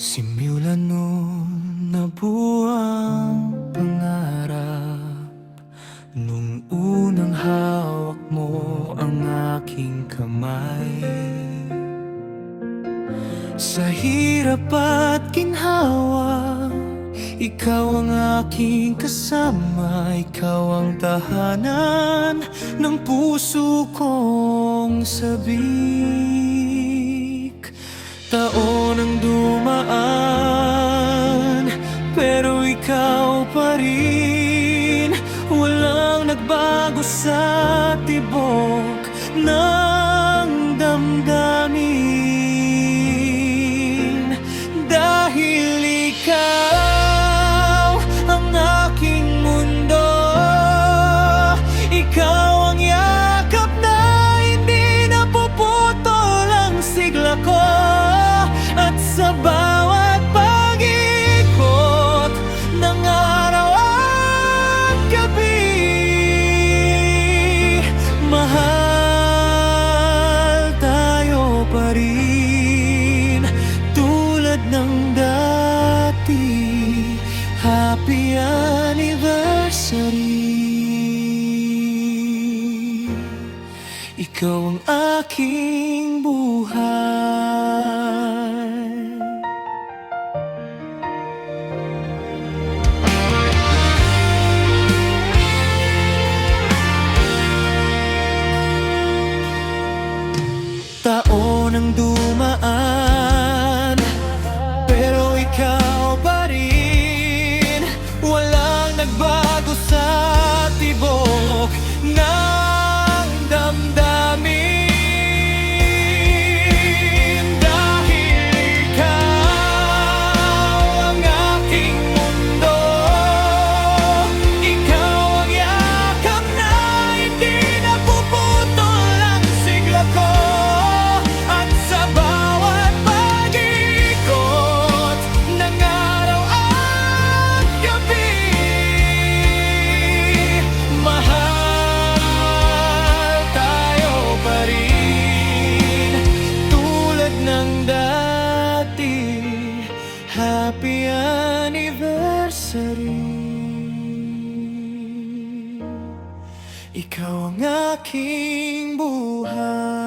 Simula noon nabuo ang pangarap, nung unang hawak mo ang aking kamay. Sa hirap at ginhawa, ikaw ang aking kasama. Ikaw ang tahanan ng puso kong sabik. Taon ang dumaan, pero ikaw pa rin. Walang nagbago sa tibok ng damdamin. Dahil ikaw ang aking mundo, ikaw ang yakap na hindi napuputol ang sigla ko. At sa bawat pag-ikot ng araw at gabi, mahal tayo pa rin tulad ng dati. Happy anniversary. Ikaw ang aking buhay. Taon ang dumaan, pero ikaw pa rin. Walang nagbago sa tibok ng damdamin. Dahil ikaw ang aking mundo, ikaw ang yakap na hindi napuputol ang sigla ko. At sa bawat pag-ikot ng araw at gabi, mahal tayo pa rin tulad ng dati. Happy anniversary. Ikaw ang aking buhay.